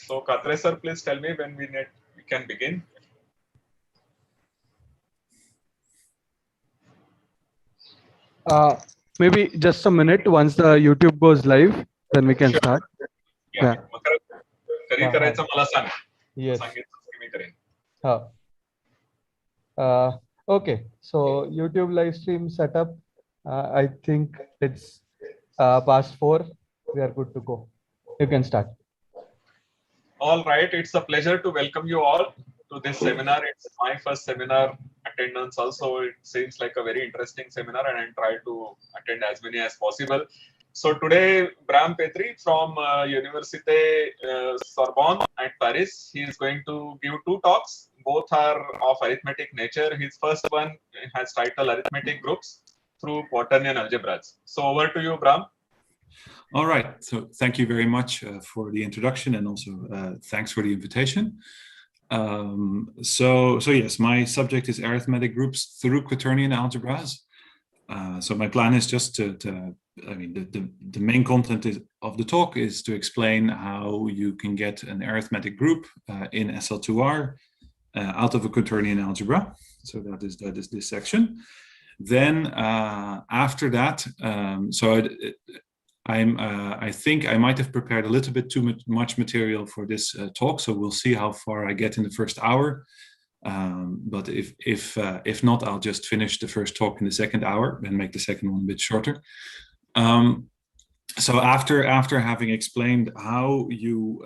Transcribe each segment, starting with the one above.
So Katre sir, please tell me when we can begin. Maybe just a minute. Once the YouTube goes live, then we can start. Yeah. कधी हा, करायचं मला सांग. Yes. सांगितलं की मी करेन. Okay. So YouTube live stream setup. I think it's past 4. We are good to go. You can start. All right. It's a pleasure to welcome you all to this seminar. It's my first seminar attendance also. It seems like a very interesting seminar and I'll try to attend as many as possible. So today, Bram Petri from Université Sorbonne at Paris, he is going to give 2 talks. Both are of arithmetic nature. His first one has title Arithmetic Groups through Quaternion Algebras. So over to you, Bram. All right. So thank you very much for the introduction and also thanks for the invitation. So yes, my subject is arithmetic groups through quaternion algebras. So my plan is just the main content of the talk is to explain how you can get an arithmetic group in SL2R out of a quaternion algebra. So that is this section. Then after that, I think I might have prepared a little bit too much material for this talk, so we'll see how far I get in the first hour. But if not, I'll just finish the first talk in the second hour and make the second one a bit shorter. So after having explained how you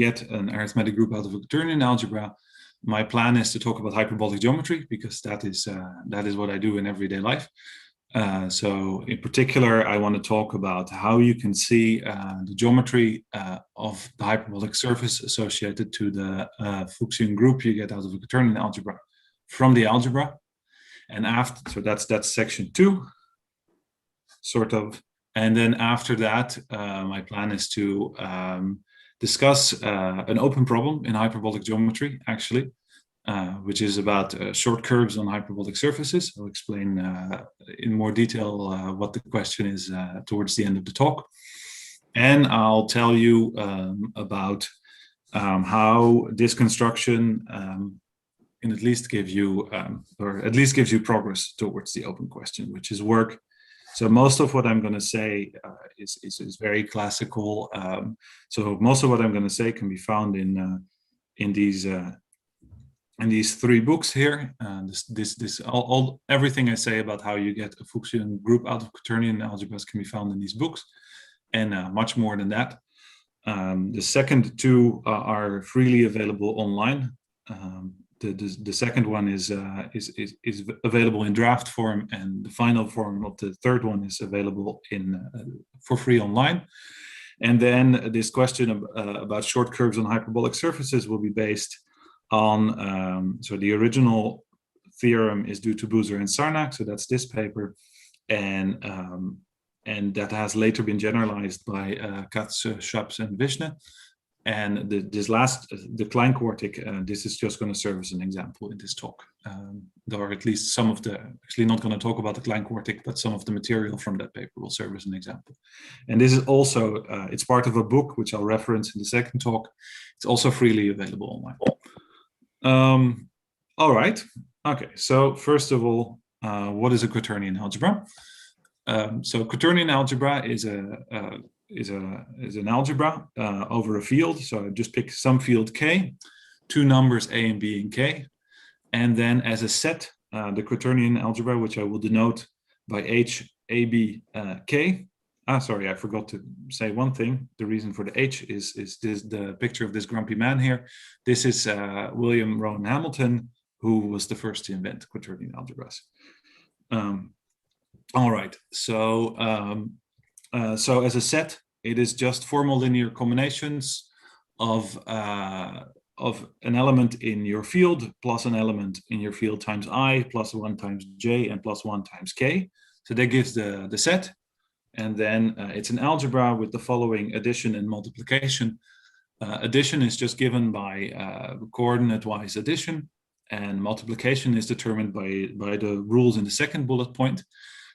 get an arithmetic group out of a quaternion algebra, my plan is to talk about hyperbolic geometry because that is what I do in everyday life. So in particular, I want to talk about how you can see the geometry of the hyperbolic surface associated to the Fuchsian group you get out of a quaternion algebra from the algebra. And so that's section 2, sort of. And then after that, my plan is to discuss an open problem in hyperbolic geometry, actually. Which is about short curves on hyperbolic surfaces. I'll explain in more detail what the question is towards the end of the talk. And I'll tell you about how this construction at least gives you progress towards the open question, which is work. So most of what I'm going to say is very classical. So most of what I'm going to say can be found in these 3 books here. Everything I say about how you get a Fuchsian group out of quaternion algebras can be found in these books, and much more than that. The second 2 are freely available online. The second one is available in draft form, and the final form of the third one is available for free online. And then this question about short curves on hyperbolic surfaces will be based on, so the original theorem is due to Boozer and Sarnak, so that's this paper, and that has later been generalized by Katz, Schaps, and Vishne. And the Klein quartic, this is just going to serve as an example in this talk, or at least actually not going to talk about the Klein quartic, but some of the material from that paper will serve as an example. And this is also, it's part of a book, which I'll reference in the second talk. It's also freely available online. All right. Okay. So first of all, what is a quaternion algebra? So quaternion algebra is an algebra over a field. So I just pick some field K, 2 numbers A and B and K, and then as a set, the quaternion algebra, which I will denote by H, A, B, K. Sorry, I forgot to say one thing. The reason for the H is the picture of this grumpy man here. This is William Rowan Hamilton, who was the first to invent quaternion algebras. All right, so as a set, it is just formal linear combinations of an element in your field plus an element in your field times I plus 1 times J and plus 1 times K. So that gives the set. And then it's an algebra with the following addition and multiplication. Addition is just given by coordinate-wise addition, and multiplication is determined by the rules in the second bullet point.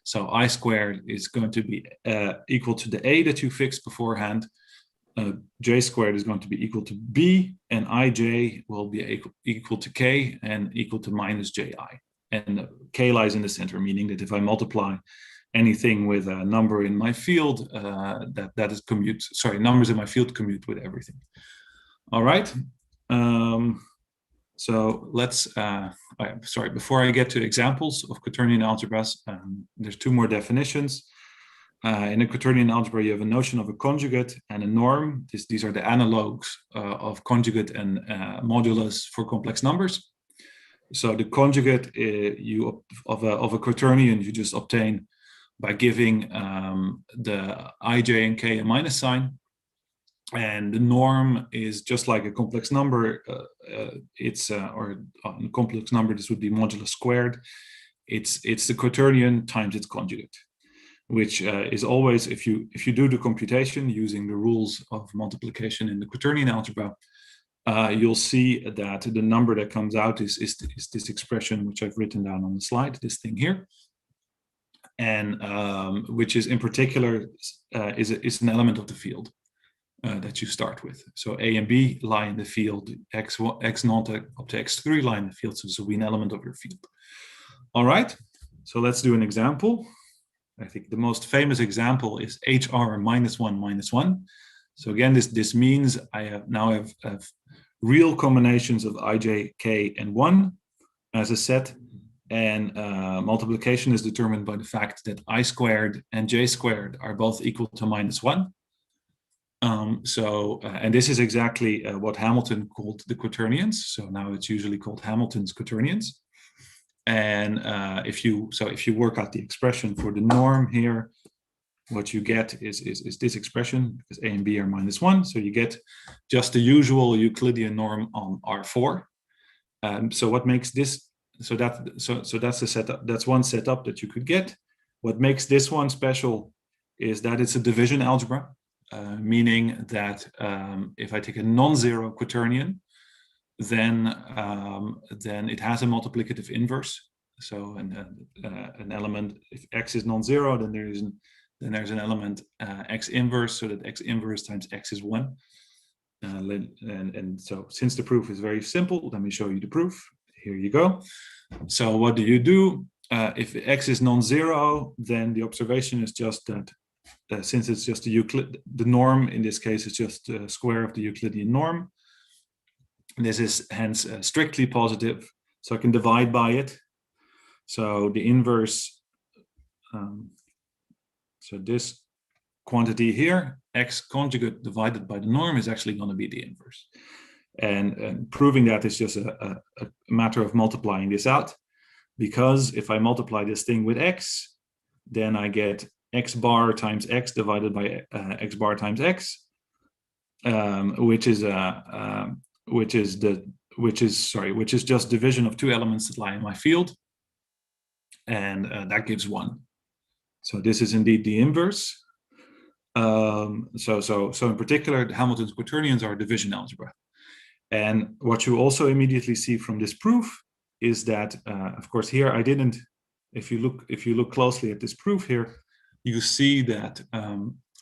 So I squared is going to be equal to the A that you fixed beforehand, j squared is going to be equal to b, and ij will be equal to k and equal to minus ji. And k lies in the center, meaning that if I multiply anything with a number in my field, that is commute. Sorry, numbers in my field commute with everything. All right. So let's, sorry, before I get to examples of quaternion algebras, there's two more definitions. In a quaternion algebra, you have a notion of a conjugate and a norm. These are the analogs of conjugate and modulus for complex numbers. So the conjugate of a quaternion you just obtain by giving the ij and k a minus sign. And the norm is just like a complex number. Or a complex number, this would be modulus squared. It's the quaternion times its conjugate, which is always, if you do the computation using the rules of multiplication in the quaternion algebra, you'll see that the number that comes out is this expression, which I've written down on the slide, this thing here, and which is in particular is an element of the field that you start with. So a and b lie in the field, x0 up to x3 lie in the field, so this will be an element of your field. All right, so let's do an example. I think the most famous example is HR minus 1 minus 1. So again, this means I now have real combinations of ij, k, and 1 as a set, and multiplication is determined by the fact that I squared and j squared are both equal to minus 1. And this is exactly what Hamilton called the quaternions. So now it's usually called Hamilton's quaternions. And if you work out the expression for the norm here, what you get is this expression, because a and b are minus 1. So you get just the usual Euclidean norm on R4. So what makes this, so that's the setup. That's one setup that you could get. What makes this one special is that it's a division algebra, meaning that if I take a non-zero quaternion, then it has a multiplicative inverse. So an element, if x is non-zero, then there's an element x inverse, so that x inverse times x is 1. And so since the proof is very simple, let me show you the proof. Here you go. So what do? If x is non-zero, then the observation is just that since it's just the norm in this case is just the square of the Euclidean norm. This is hence strictly positive, so I can divide by it. So the inverse, so this quantity here, x conjugate divided by the norm, is actually going to be the inverse. And proving that is just a matter of multiplying this out, because if I multiply this thing with x, then I get x bar times x divided by x bar times x, which is just division of two elements that lie in my field, and that gives 1. So this is indeed the inverse. So in particular, Hamilton's quaternions are division algebra. And what you also immediately see from this proof is that, of course, here I didn't. If you look closely at this proof here, you see that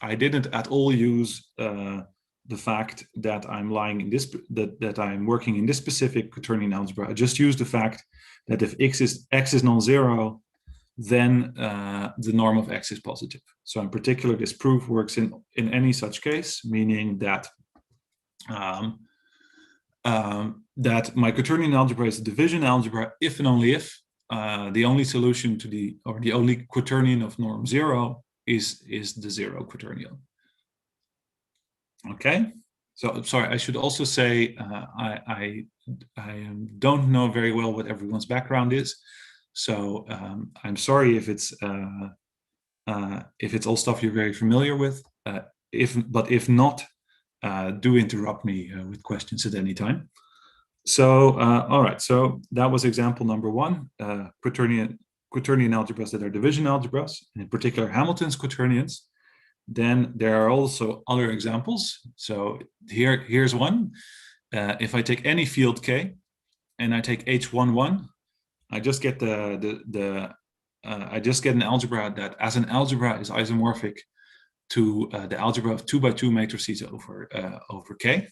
I didn't at all use the fact that I'm lying in this, that I'm working in this specific quaternion algebra. I just used the fact that if x is non-zero, then the norm of x is positive. So in particular, this proof works in any such case, meaning that that my quaternion algebra is a division algebra if and only if the only solution to the only quaternion of norm 0 is the 0 quaternion. Okay, so sorry, I should also say I don't know very well what everyone's background is, so I'm sorry if it's all stuff you're very familiar with. But if not, do interrupt me with questions at any time. So all right, so that was example number 1, quaternion algebras that are division algebras, and in particular Hamilton's quaternions. Then there are also other examples. So here's one. If I take any field K and I take H11, I just get I just get an algebra that as an algebra is isomorphic to the algebra of 2 by 2 matrices over K.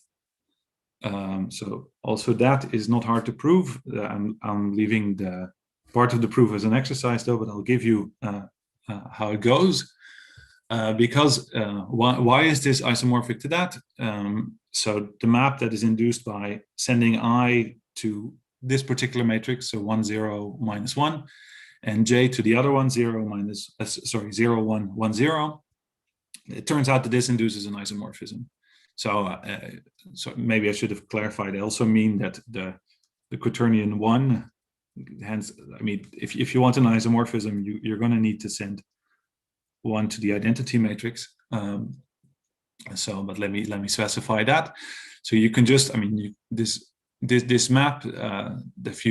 So also that is not hard to prove. I'm leaving the part of the proof as an exercise though, but I'll give you how it goes. Because why is this isomorphic to that? So the map that is induced by sending I to this particular matrix, so 1, 0, minus 1, and J to the other one, 0, 1, 1, 0. It turns out that this induces an isomorphism. So, so maybe I should have clarified. I also mean that the quaternion 1, hence, I mean, if you want an isomorphism, you're going to need to send 1 to the identity matrix. But let me specify that. So you can just, I mean, this map, if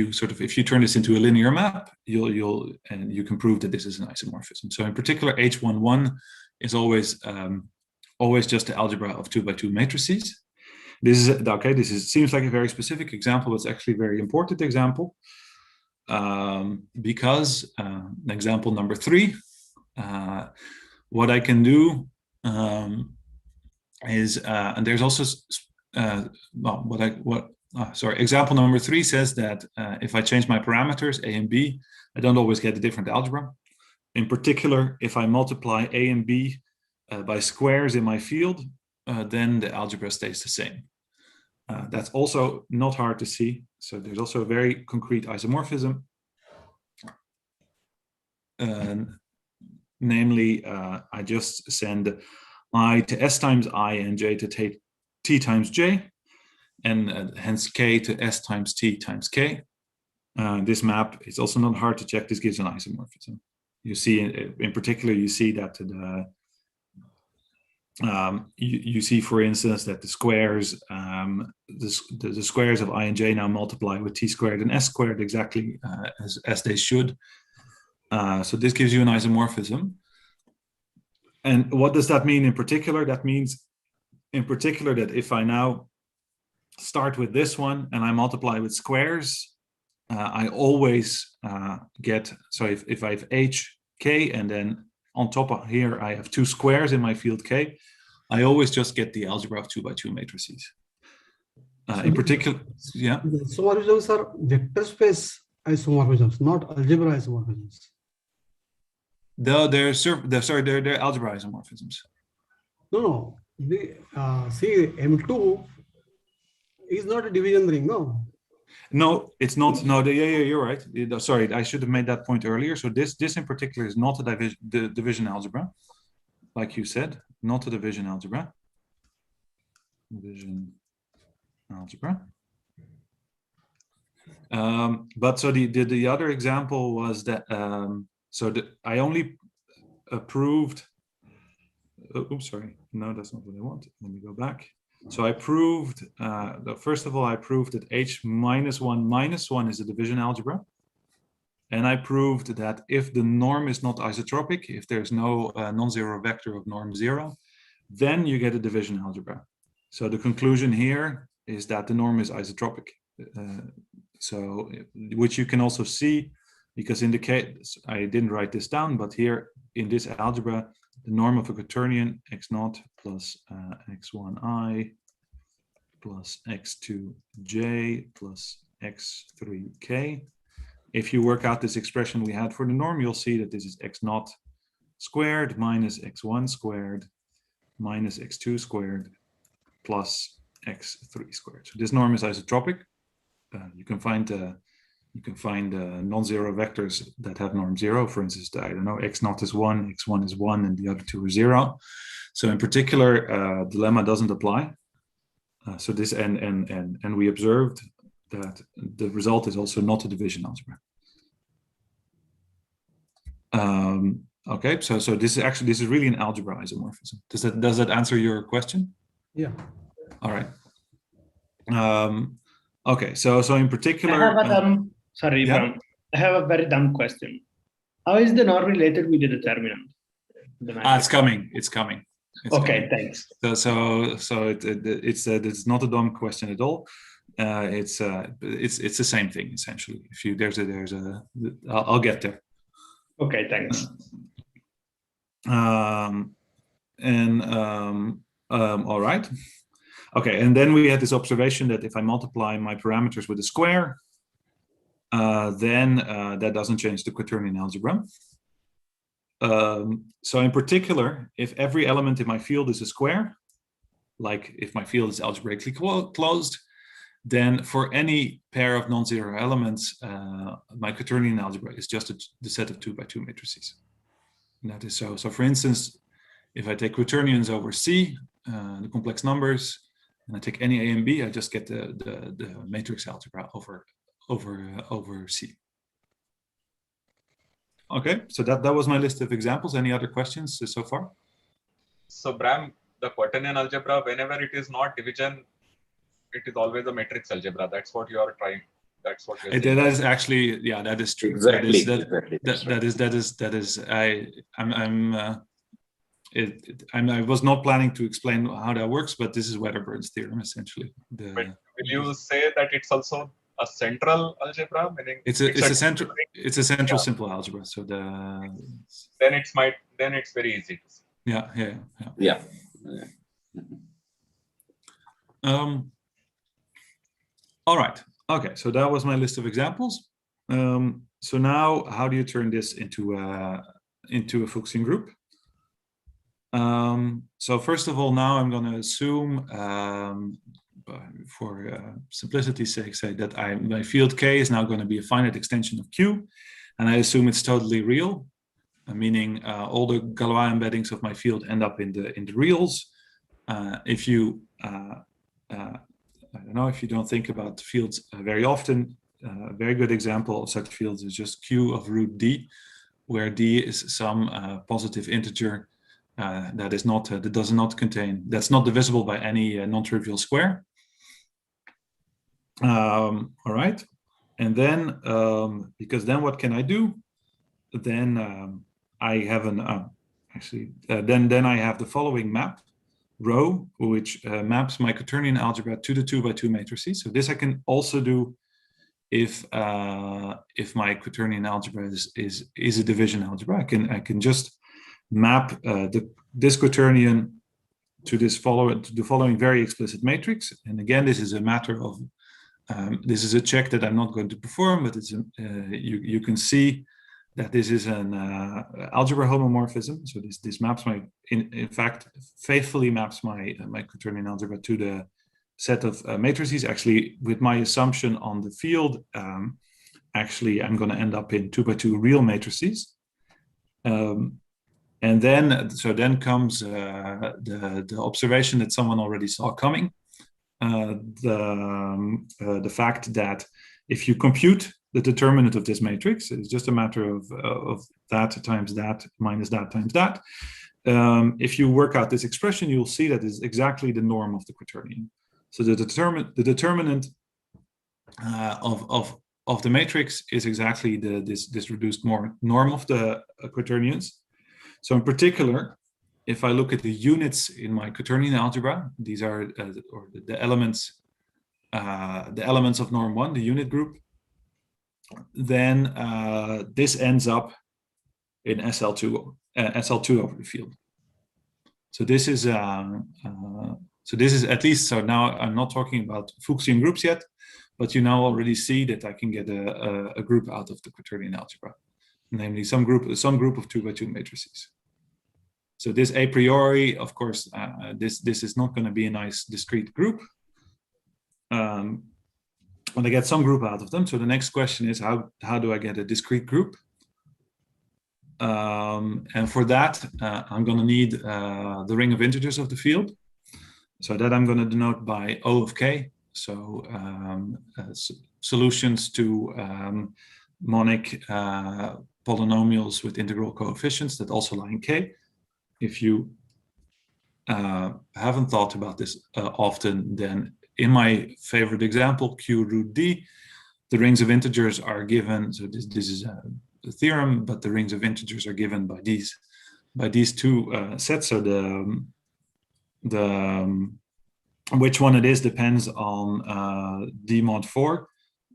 you turn this into a linear map, you can prove that this is an isomorphism. So in particular, H11 is always just the algebra of 2 by 2 matrices. This is okay. Seems like a very specific example, but it's actually a very important example because example number 3. What I can do is, and there's also, example number 3 says that if I change my parameters A and B, I don't always get a different algebra. In particular, if I multiply A and B by squares in my field, then the algebra stays the same. That's also not hard to see. So there's also a very concrete isomorphism. Namely, I just send I to S times I and J to T times J, and hence K to S times T times K. This map is also not hard to check. This gives an isomorphism. You see, in particular, you see that you see, for instance, that the squares, the squares of I and J now multiply with T squared and S squared exactly as they should. So this gives you an isomorphism. And what does that mean in particular? That means in particular that if I now start with this one and I multiply with squares, I always get, so if I have H, K, and then on top of here I have 2 squares in my field K, I always just get the algebra of 2 by 2 matrices. In particular, yeah. The isomorphisms are vector space isomorphisms, not algebra isomorphisms. They're algebra isomorphisms. No. See, M2 is not a division ring, no? No, it's not. No, you're right. Sorry, I should have made that point earlier. So this in particular is not a division algebra, like you said, not a division algebra. Division algebra. But so the other example was that I only proved. Oops, sorry. No, that's not what I want. Let me go back. So I proved, first of all, I proved that H minus 1 is a division algebra. And I proved that if the norm is not isotropic, if there's no non-zero vector of norm 0, then you get a division algebra. So the conclusion here is that the norm is isotropic. So, which you can also see, because in the case, I didn't write this down, but here in this algebra, the norm of a quaternion x0 plus x1i plus x2j plus x3k. If you work out this expression we had for the norm, you'll see that this is x0 squared minus x1 squared minus x2 squared plus x3 squared. So this norm is isotropic. You can find non-zero vectors that have norm 0. For instance, I don't know, x0 is 1, x1 is 1, and the other two are 0. So in particular, the lemma doesn't apply. So this and we observed that the result is also not a division algebra. Okay, so this is really an algebra isomorphism. Does that answer your question? Yeah. All right. Okay, so in particular, I have sorry, yeah? Bram, I have a very dumb question. How is the norm related with the determinant? It's coming. It's coming. Okay, thanks. So it's not a dumb question at all. It's the same thing essentially. If I'll get there. Okay, thanks. And all right. Okay, and then we had this observation that if I multiply my parameters with a square, then that doesn't change the quaternion algebra. So in particular, if every element in my field is a square, like if my field is algebraically closed, then for any pair of non-zero elements, my quaternion algebra is just the set of 2 by 2 matrices. And that is so. So for instance, if I take quaternions over C, the complex numbers, and I take any A and B, I just get the matrix algebra over C. Okay, so that was my list of examples. Any other questions so far? So Bram, the quaternion algebra, whenever it is not division, it is always a matrix algebra. That's what you are trying. That's what you're saying. That is actually, yeah, that is true. Exactly. I was not planning to explain how that works, but this is Wedderburn's theorem essentially. But will you say that it's also a central algebra? Meaning it's a central simple algebra. So then it's very easy to see. Yeah. All right. Okay. So that was my list of examples. So now, how do you turn this into a Fuchsian group? So first of all, now I'm going to assume, for simplicity's sake, say that my field K is now going to be a finite extension of Q, and I assume it's totally real, meaning all the Galois embeddings of my field end up in the reals. If you I don't know, if you don't think about fields very often, a very good example of such fields is just Q of root D, where D is some positive integer that does not contain, that's not divisible by any non-trivial square. All right, and then because then what can I do? Then I have then I have the following map rho, which maps my quaternion algebra to the 2 by 2 matrices. So this I can also do if my quaternion algebra is a division algebra. I can just map this quaternion to the following very explicit matrix. And again, this is a matter of this is a check that I'm not going to perform, but it's you can see that this is an algebra homomorphism. So this maps in fact faithfully maps my quaternion algebra to the set of matrices. Actually, with my assumption on the field, actually I'm going to end up in 2 by 2 real matrices. And then comes the observation that someone already saw coming, the fact that if you compute the determinant of this matrix, it's just a matter of that times that minus that times that. If you work out this expression, you'll see that it's exactly the norm of the quaternion. So the determinant of the matrix is exactly this reduced norm of the quaternions. So in particular, if I look at the units in my quaternion algebra, these are the elements of norm 1, the unit group, then this ends up in SL2 over the field. So this is at least, so now I'm not talking about Fuchsian groups yet, but you now already see that I can get a group out of the quaternion algebra, namely some group of 2 by 2 matrices. So this a priori, of course, this is not going to be a nice discrete group. When I get some group out of them. So the next question is how do I get a discrete group? And for that, I'm going to need the ring of integers of the field. So that I'm going to denote by O of K. So solutions to monic polynomials with integral coefficients that also lie in K. If you haven't thought about this often, then in my favorite example, Q root D, the rings of integers are given. So this is the theorem, but the rings of integers are given by these two sets. So which one it is depends on D mod 4,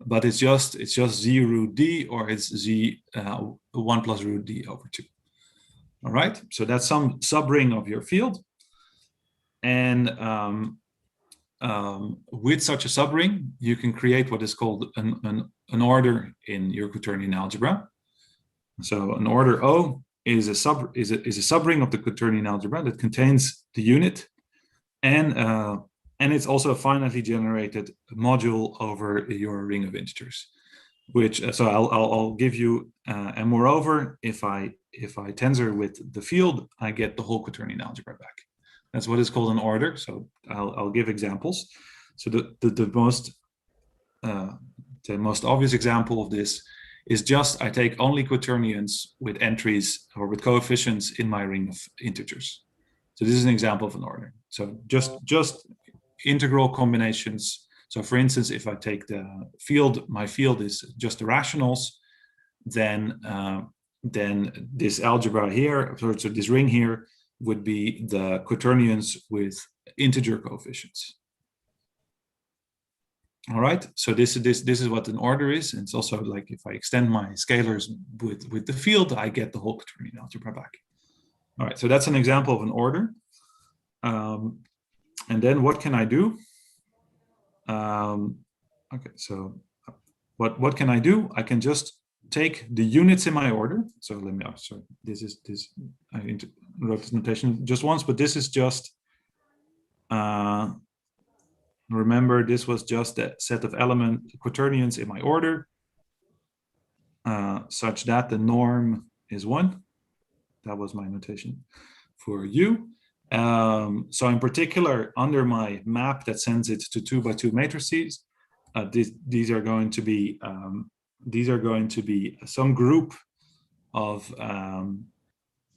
but it's just Z root D, or it's Z 1 plus root D over 2. All right, so that's some subring of your field. And with such a subring, you can create what is called an order in your Quaternion algebra. So an order O is a subring of the Quaternion algebra that contains the unit, and it's also a finitely generated module over your ring of integers. Which so I'll give you, and moreover, if I tensor with the field, I get the whole Quaternion algebra back. That's what is called an order. So I'll give examples. So the most obvious example of this is just I take only quaternions with entries or with coefficients in my ring of integers. So this is an example of an order. So just integral combinations. So for instance, if I take the field, my field is just the rationals, then this algebra here, so this ring here, would be the quaternions with integer coefficients. All right, so this is what an order is. And it's also like if I extend my scalars with the field, I get the whole quaternion algebra back. All right, so that's an example of an order. And then what can I do? Okay, so what can I do? I can just take the units in my order. So let me, sorry, I wrote this notation just once, but this is just, remember, this was just a set of quaternions in my order, such that the norm is 1. That was my notation for U. So in particular, under my map that sends it to 2x2 matrices, these are going to be some group of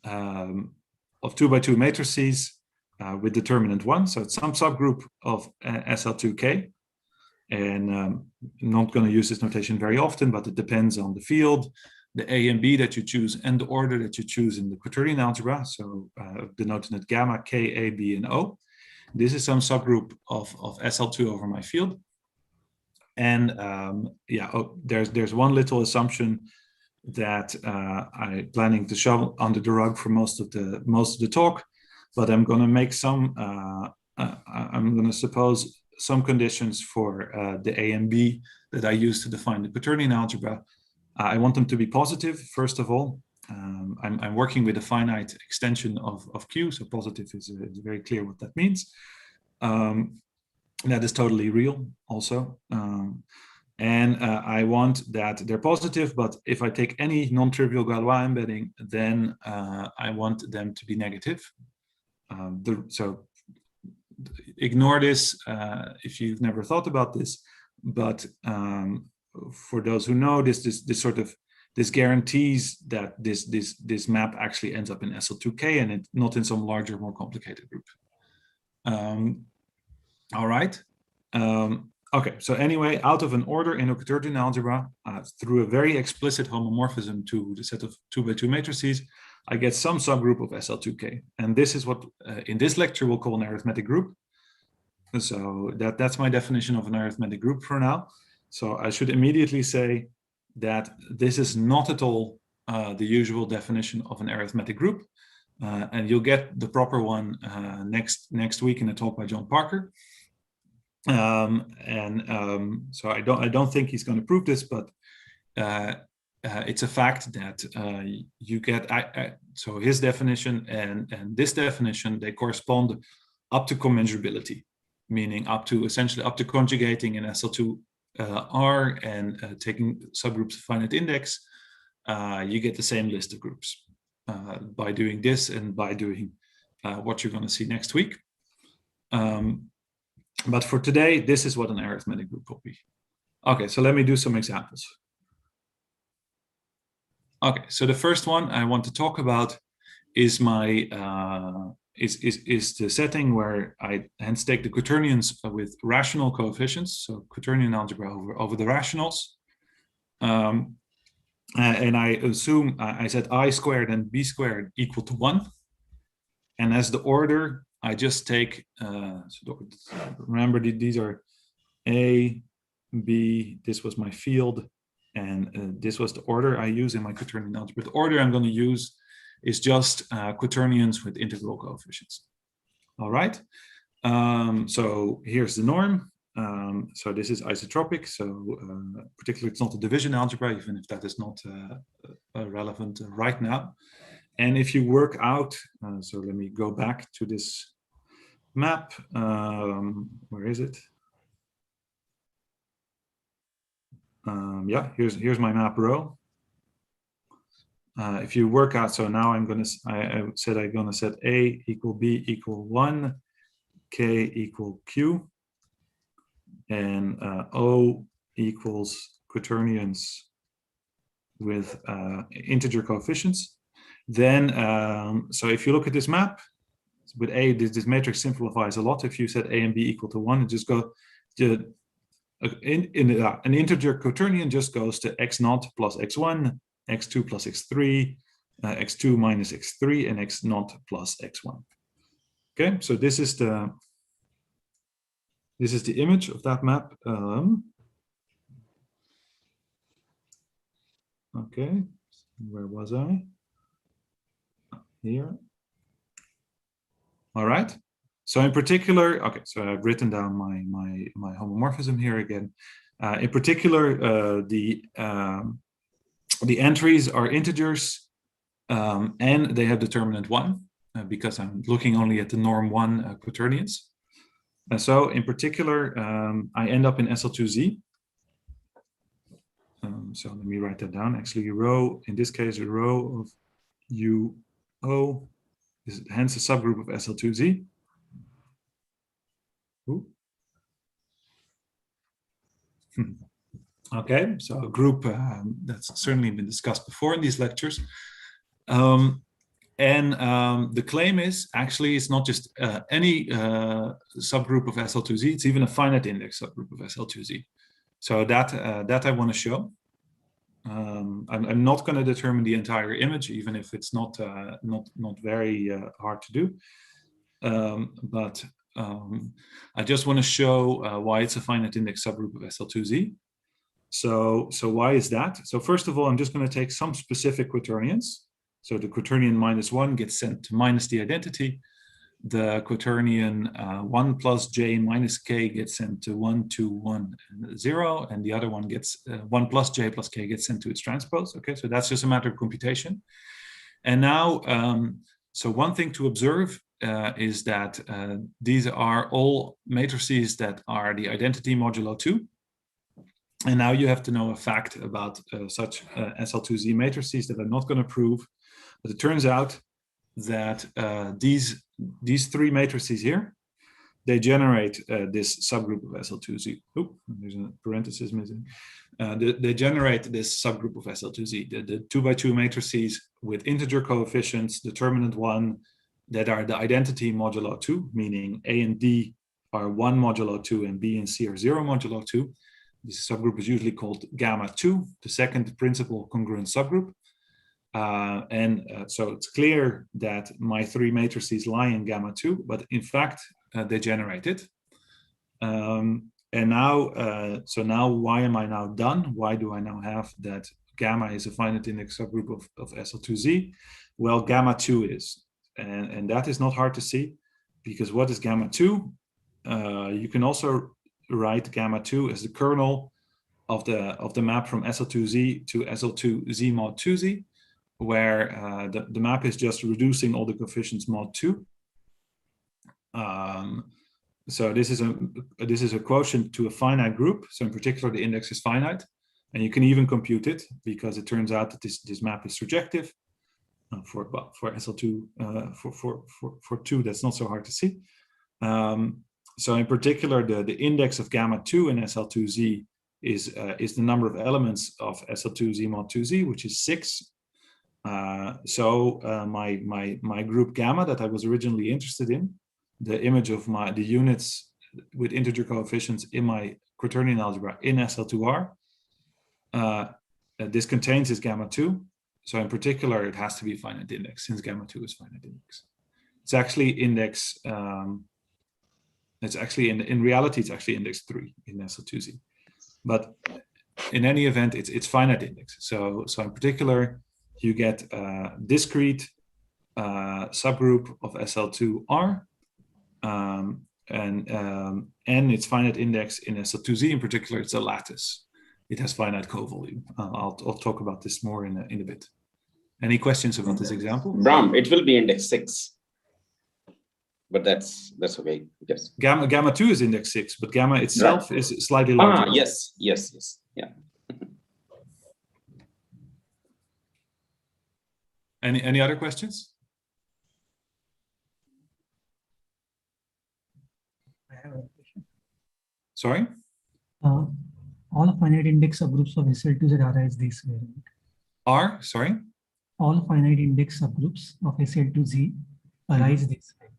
2x2 matrices with determinant 1. So it's some subgroup of SL2K. And I'm not going to use this notation very often, but it depends on the field, the A and B that you choose, and the order that you choose in the Quaternion algebra. So denoted at gamma, K, A, B, and O. This is some subgroup of SL2 over my field. And there's one little assumption that I'm planning to shove under the rug for most of the talk, but I'm going to make some. I'm going to suppose some conditions for the A and B that I use to define the Quaternion algebra. I want them to be positive, first of all. I'm working with a finite extension of Q, so positive is very clear what that means. That is totally real also. And I want that they're positive, but if I take any non-trivial Galois embedding, then I want them to be negative. So ignore this if you've never thought about this, but for those who know, this guarantees that this map actually ends up in SL2K and it's not in some larger, more complicated group. All right. Okay, so anyway, out of an order in a Quaternion algebra, through a very explicit homomorphism to the set of 2x2 matrices, I get some subgroup of SL2K. And this is what in this lecture we'll call an arithmetic group. So that's my definition of an arithmetic group for now. So I should immediately say that this is not at all the usual definition of an arithmetic group. And you'll get the proper one next week in a talk by John Parker. So I don't think he's going to prove this, but it's a fact that you get. So his definition and this definition, they correspond up to commensurability, meaning essentially up to conjugating an SL2 R and taking subgroups of finite index. You get the same list of groups by doing this and by doing what you're going to see next week. But for today, this is what an arithmetic group will be. Okay, so let me do some examples. Okay, so the first one I want to talk about is my is the setting where I hence take the quaternions with rational coefficients, so quaternion algebra over the rationals. And I assume I set I squared and B squared equal to 1. And as the order, I just take, remember these are A, B, this was my field, and this was the order I use in my Quaternion algebra. The order I'm going to use is just quaternions with integral coefficients. All right. So here's the norm. So this is isotropic. So particularly it's not a division algebra, even if that is not relevant right now. And if you work out, so let me go back to this map. Where is it? Yeah, here's my map rho. If you work out, so now I said I'm gonna set A equal B equal 1, K equal Q, and O equals quaternions with integer coefficients. Then, so if you look at this map, with A, this matrix simplifies a lot. If you set A and B equal to 1, it just go to an integer quaternion just goes to x0 plus x1, x2 plus x3, x2 minus x3, and x0 plus x1. Okay, so this is the image of that map. Okay, where was I? Here. All right. So in particular, okay, so I've written down my homomorphism here again. In particular, the entries are integers, and they have determinant 1, because I'm looking only at the norm 1 quaternions. And so in particular, I end up in SL2Z. So let me write that down. Actually, rho, in this case, a rho of UO is hence a subgroup of SL2Z. Okay, so a group that's certainly been discussed before in these lectures. The claim is actually it's not just any subgroup of SL2Z, it's even a finite index subgroup of SL2Z. So that I want to show. I'm not going to determine the entire image, even if it's not very hard to do. But I just want to show why it's a finite index subgroup of SL2Z. So why is that? So first of all, I'm just going to take some specific quaternions. So the quaternion -1 gets sent to minus the identity. The quaternion 1 plus j minus k gets sent to 1, 2, 1, 0, and the other one gets 1 plus j plus k gets sent to its transpose. Okay, so that's just a matter of computation. And now, so one thing to observe is that these are all matrices that are the identity modulo 2. And now you have to know a fact about such SL2Z matrices that I'm not going to prove, but it turns out that these three matrices here, they generate this subgroup of SL2Z. Oop, there's a parenthesis missing. They generate this subgroup of SL2Z, the 2x2 matrices with integer coefficients, determinant 1, that are the identity modulo 2, meaning A and D are 1 modulo 2 and B and C are 0 modulo 2. This subgroup is usually called gamma 2, the second principal congruent subgroup. So it's clear that my three matrices lie in gamma 2, but in fact, they generate it. And now, so now why am I now done? Why do I now have that gamma is a finite index subgroup of SL2Z? Well, gamma 2 is, and that is not hard to see, because what is gamma 2? You can also write gamma 2 as the kernel of the map from SL2Z to SL2Z mod 2Z, where the map is just reducing all the coefficients mod 2. So this is a quotient to a finite group. So in particular, the index is finite, and you can even compute it because it turns out that this map is surjective. For SL2 for 2, that's not so hard to see. So in particular, the index of gamma 2 in SL2Z is the number of elements of SL2Z mod 2Z, which is 6. So my group gamma that I was originally interested in, the image of the units with integer coefficients in my quaternion algebra in SL2R, this contains this gamma 2. So in particular, it has to be finite index, since gamma 2 is finite index. It's actually index. It's actually in reality, it's actually index 3 in SL2Z. But in any event, it's finite index. So in particular, you get discrete subgroup of SL2R, and its finite index in SL2Z in particular, it's a lattice. It has finite co-volume. I'll talk about this more in a bit. Any questions about this example? Bram, it will be index 6. But that's okay. Yes. Gamma 2 is index 6, but gamma itself is slightly larger. Yes. Yeah. Any other questions? I have a question. Sorry? All finite index subgroups of SL2Z arise this way, right? Sorry? All finite index subgroups of SL2Z arise this way.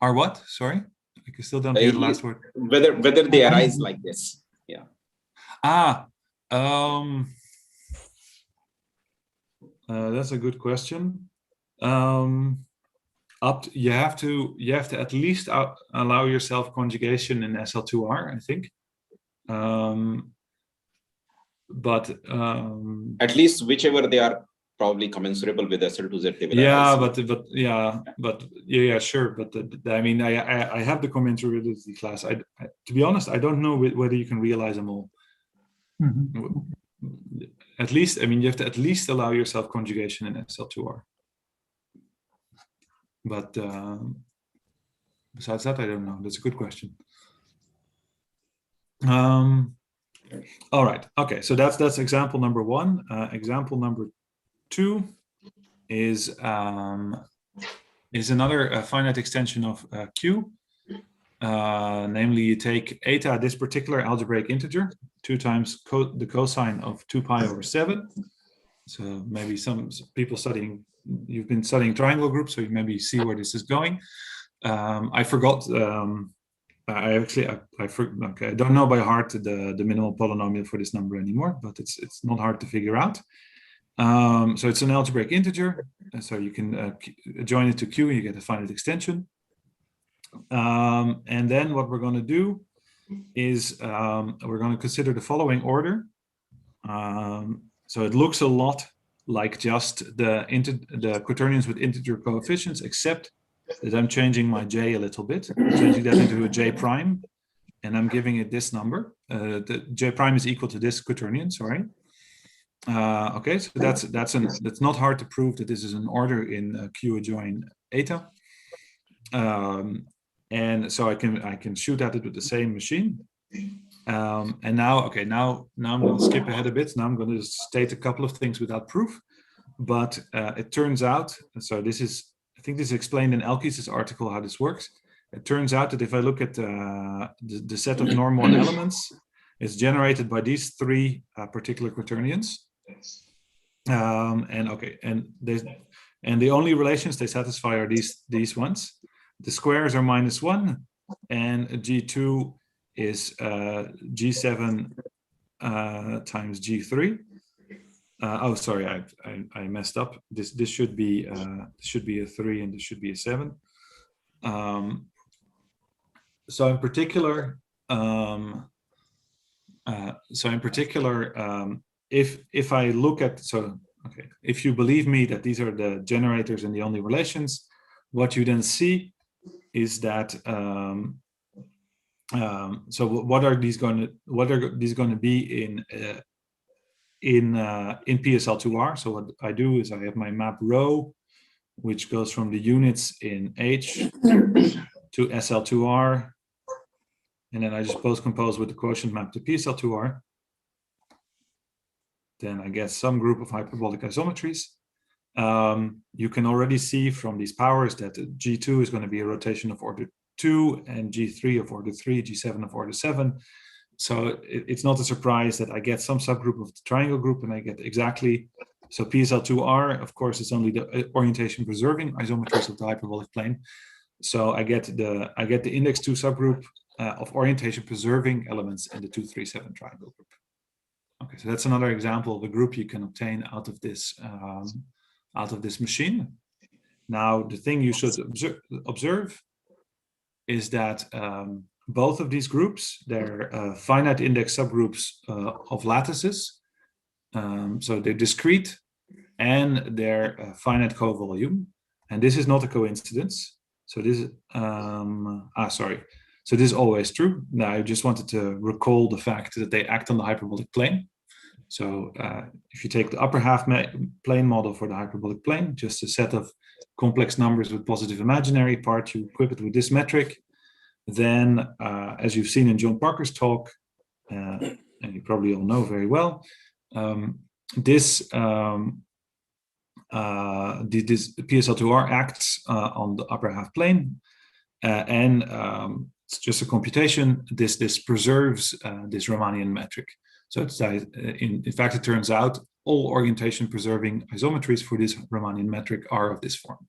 Are what? Sorry? I still don't hear the last word. Whether they arise like this. Yeah. That's a good question. You have to at least allow yourself conjugation in SL2R, I think. But at least whichever they are probably commensurable with SL2Z. Sure. But I mean, I have the commensurability class. To be honest, I don't know whether you can realize them all. Mm-hmm. At least, I mean, you have to at least allow yourself conjugation in SL2R. But besides that, I don't know. That's a good question. All right. Okay. So that's example number 1. Example number 2 is another finite extension of Q. Namely, you take eta, this particular algebraic integer, 2 times the cosine of 2 pi over 7. So maybe some people you've been studying triangle groups, so you maybe see where this is going. I forgot. I don't know by heart the minimal polynomial for this number anymore, but it's not hard to figure out. So it's an algebraic integer, so you can join it to Q, you get a finite extension. And then what we're going to do is we're going to consider the following order. So it looks a lot like just the quaternions with integer coefficients, except that I'm changing my j a little bit, changing that into a j prime, and I'm giving it this number. The j prime is equal to this quaternion. Sorry. Okay, so that's not hard to prove that this is an order in Q adjoin eta. And so I can shoot at it with the same machine. And now I'm going to skip ahead a bit. Now I'm going to state a couple of things without proof. But it turns out, so I think this is explained in Elkies' article how this works. It turns out that if I look at the set of norm 1 elements, it's generated by these 3 particular quaternions. And the only relations they satisfy are these ones. The squares are -1, and G2 is G7 times G3. Sorry, I messed up. This should be a 3, and this should be a 7. So in particular, if I look at if you believe me that these are the generators and the only relations, what you then see is that so what are these going to be in PSL2R? So what I do is I have my map rho, which goes from the units in H to SL2R, and then I just post-compose with the quotient map to PSL2R. Then I get some group of hyperbolic isometries. You can already see from these powers that G2 is going to be a rotation of order 2, and G3 of order 3, G7 of order 7. So it's not a surprise that I get some subgroup of the triangle group, and I get exactly, so PSL2R, of course, is only the orientation preserving isometries of the hyperbolic plane. So I get the index 2 subgroup of orientation preserving elements in the 2, 3, 7 triangle group. Okay, so that's another example of a group you can obtain out of this machine. Now, the thing you should observe is that both of these groups, they're finite index subgroups of lattices. So they're discrete, and their finite co-volume. And this is not a coincidence. So this is, So this is always true. Now I just wanted to recall the fact that they act on the hyperbolic plane. So if you take the upper half plane model for the hyperbolic plane, just a set of complex numbers with positive imaginary part, you equip it with this metric. Then, as you've seen in John Parker's talk, and you probably all know very well, this PSL2R acts on the upper half plane, and it's just a computation. This preserves this Riemannian metric. So it's, in fact, it turns out all orientation preserving isometries for this Riemannian metric are of this form.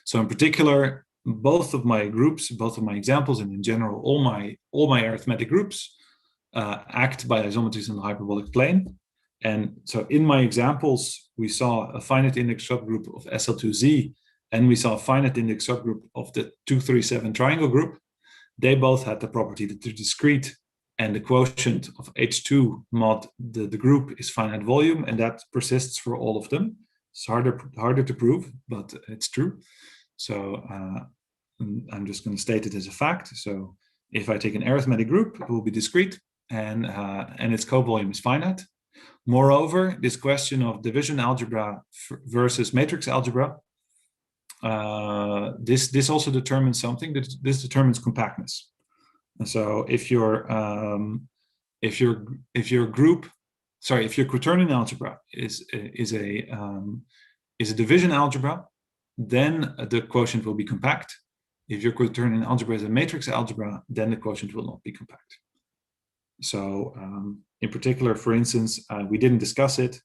So in particular, both of my groups, both of my examples, and in general, all my arithmetic groups act by isometries in the hyperbolic plane. And so in my examples, we saw a finite index subgroup of SL2Z, and we saw a finite index subgroup of the 237 triangle group. They both had the property that they're discrete, and the quotient of H2 mod the group is finite volume, and that persists for all of them. It's harder to prove, but it's true. So I'm just going to state it as a fact. So if I take an arithmetic group, it will be discrete, and its co-volume is finite. Moreover, this question of division algebra versus matrix algebra, this also determines something. That this determines compactness. And so if your quaternion algebra is a division algebra, then the quotient will be compact. If your quaternion algebra is a matrix algebra, then the quotient will not be compact. So in particular, for instance, we didn't discuss it,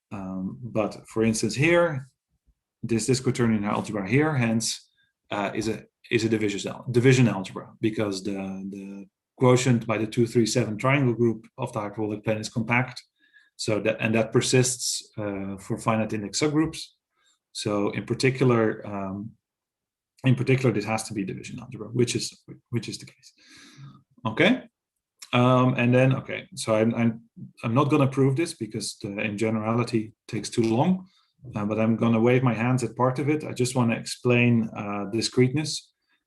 but for instance here, this quaternion algebra here, hence, is a division algebra, because the quotient by the 237 triangle group of the hyperbolic plane is compact. So that persists for finite index subgroups. So in particular, this has to be division algebra, which is the case. Okay. And then, okay, so I'm not going to prove this because in generality takes too long, but I'm going to wave my hands at part of it. I just want to explain discreteness.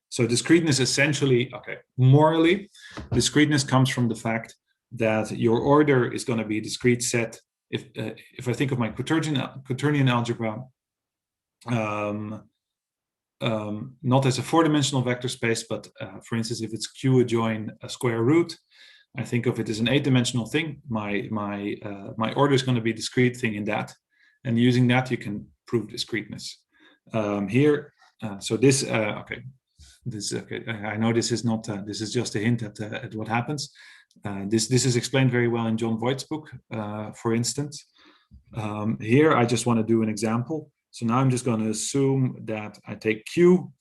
So discreteness essentially, okay, morally, discreteness comes from the fact that your order is going to be a discrete set. If I think of my quaternion algebra, not as a four-dimensional vector space, but for instance, if it's Q adjoin a square root, I think of it as an eight-dimensional thing. My order is going to be a discrete thing in that, and using that you can prove discreteness. Here, so this okay. This okay. I know this is not. This is just a hint at what happens. This is explained very well in John Voigt's book, for instance. Here, I just want to do an example. So now I'm just going to assume that I take Q,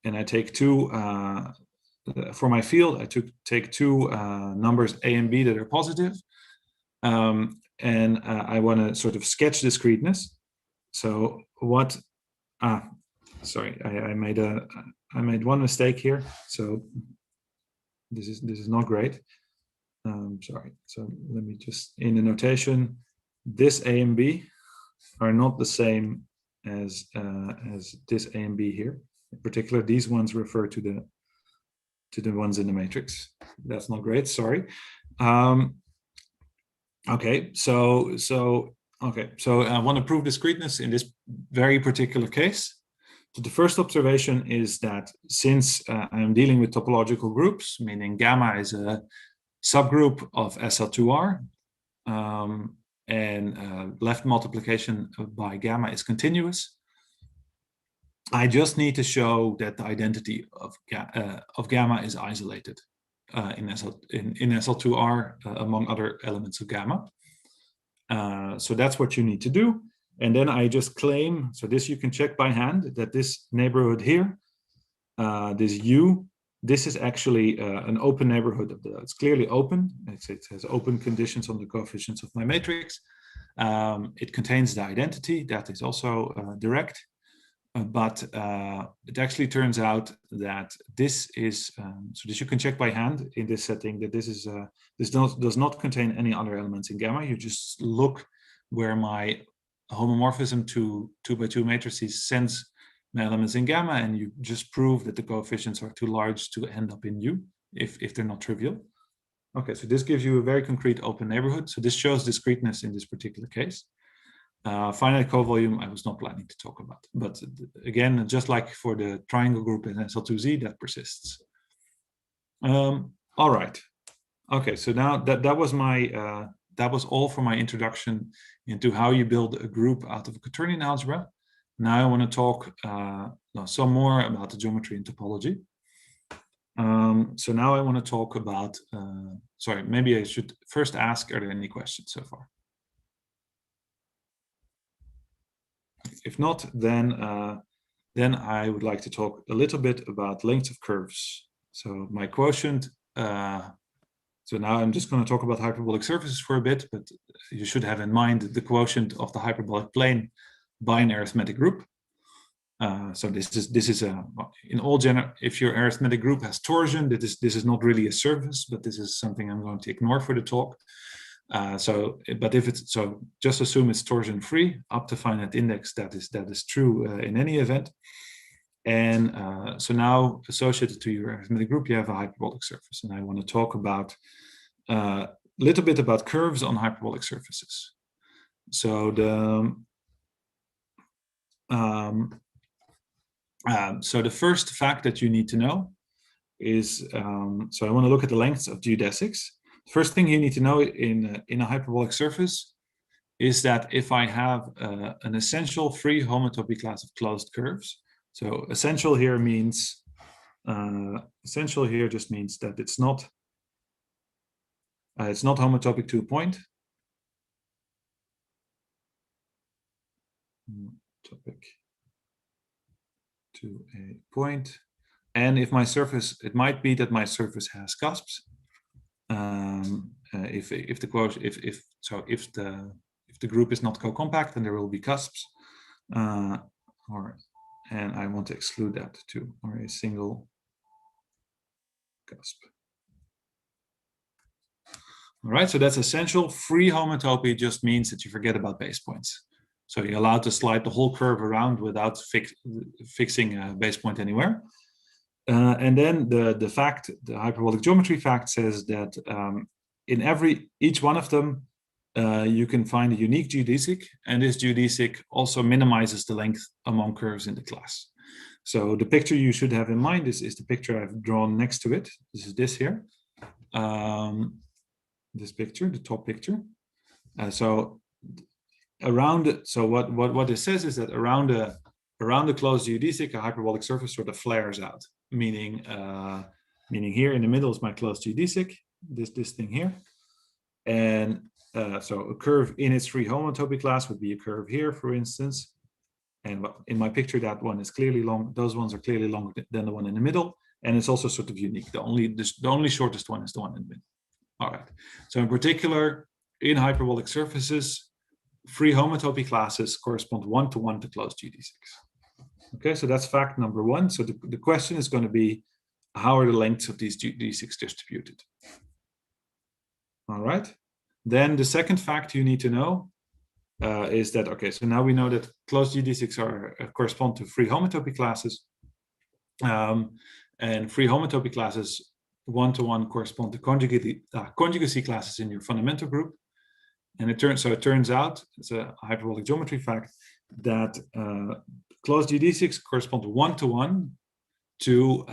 and I take two for my field. I take two numbers A and B that are positive, and I want to sort of sketch discreteness. So what? Sorry, I made one mistake here. So this is not great. Sorry. So let me just, in the notation, this A and B are not the same as this A and B here. In particular, these ones refer to the ones in the matrix. That's not great. Sorry. Okay. So I want to prove discreteness in this very particular case. So the first observation is that since I'm dealing with topological groups, meaning gamma is a subgroup of SL2R, and left multiplication by gamma is continuous, I just need to show that the identity of gamma is isolated in SL2R among other elements of gamma. So that's what you need to do. And then I just claim, so this you can check by hand, that this neighborhood here, this U, this is actually an open neighborhood. It's clearly open. It has open conditions on the coefficients of my matrix. It contains the identity that is also direct. But it actually turns out that this is, so this you can check by hand in this setting, that this is does not contain any other elements in gamma. You just look where my homomorphism to 2x2 matrices sends elements in gamma, and you just prove that the coefficients are too large to end up in U if they're not trivial. Okay, so this gives you a very concrete open neighborhood. So this shows discreteness in this particular case. Finite covolume, I was not planning to talk about, but again, just like for the triangle group in SL2Z, that persists. All right. Okay, so now that was my that was all for my introduction into how you build a group out of a quaternion algebra. Now I want to talk some more about the geometry and topology. So now I want to talk about, sorry, maybe I should first ask, are there any questions so far? If not, then I would like to talk a little bit about lengths of curves. So my quotient, so now I'm just going to talk about hyperbolic surfaces for a bit, but you should have in mind the quotient of the hyperbolic plane by an arithmetic group. So this is in all general, if your arithmetic group has torsion, this is not really a surface, but this is something I'm going to ignore for the talk. But if it's so, just assume it's torsion free up to finite index. That is true in any event. And so now associated to your arithmetic group, you have a hyperbolic surface, and I want to talk about a little bit about curves on hyperbolic surfaces. So so the first fact that you need to know is, so I want to look at the lengths of geodesics. The first thing you need to know in a hyperbolic surface is that if I have an essential free homotopy class of closed curves, so essential here means, essential here just means that it's not homotopic to a point. Topic to a point, and if my surface, it might be that my surface has cusps. If the group is not co-compact, then there will be cusps, and I want to exclude that too, or a single cusp. All right, so that's essential. Free homotopy just means that you forget about base points. So you're allowed to slide the whole curve around without fixing a base point anywhere. And then the hyperbolic geometry fact says that in each one of them, you can find a unique geodesic, and this geodesic also minimizes the length among curves in the class. So the picture you should have in mind is the picture I've drawn next to it. This is this here. This picture, the top picture. So around it, so what this says is that around the closed geodesic, a hyperbolic surface sort of flares out, meaning here in the middle is my closed geodesic, this thing here, and so a curve in its free homotopy class would be a curve here, for instance, and in my picture that one is clearly long. Those ones are clearly longer than the one in the middle, and it's also sort of unique. The only shortest one is the one in the middle. All right. So in particular, in hyperbolic surfaces, free homotopy classes correspond 1-to-1 to closed geodesics. Okay, so that's fact number one. So the question is going to be, how are the lengths of these geodesics distributed? All right. Then the second fact you need to know is that, okay, so now we know that closed geodesics correspond to free homotopy classes. And free homotopy classes 1-to-1 correspond to conjugacy classes in your fundamental group. And it turns out, it's a hyperbolic geometry fact, that closed geodesics correspond 1-to-1 to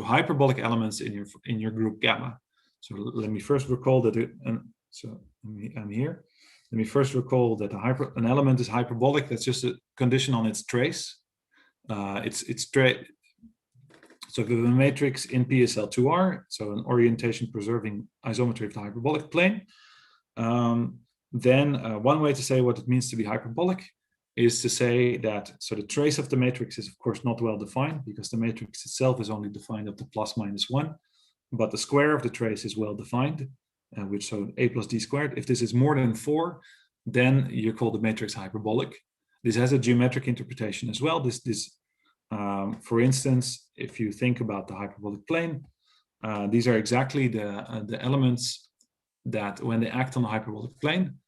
hyperbolic elements in your group gamma. So let me first recall that I'm here. Let me first recall that an element is hyperbolic. That's just a condition on its trace. So if we have a matrix in PSL2R, so an orientation preserving isometry of the hyperbolic plane, then one way to say what it means to be hyperbolic is to say that, so the trace of the matrix is of course not well defined, because the matrix itself is only defined up to ±1, but the square of the trace is well defined, which so a plus d squared. If this is more than 4, then you call the matrix hyperbolic. This has a geometric interpretation as well. For instance, if you think about the hyperbolic plane, these are exactly the elements that when they act on the hyperbolic plane,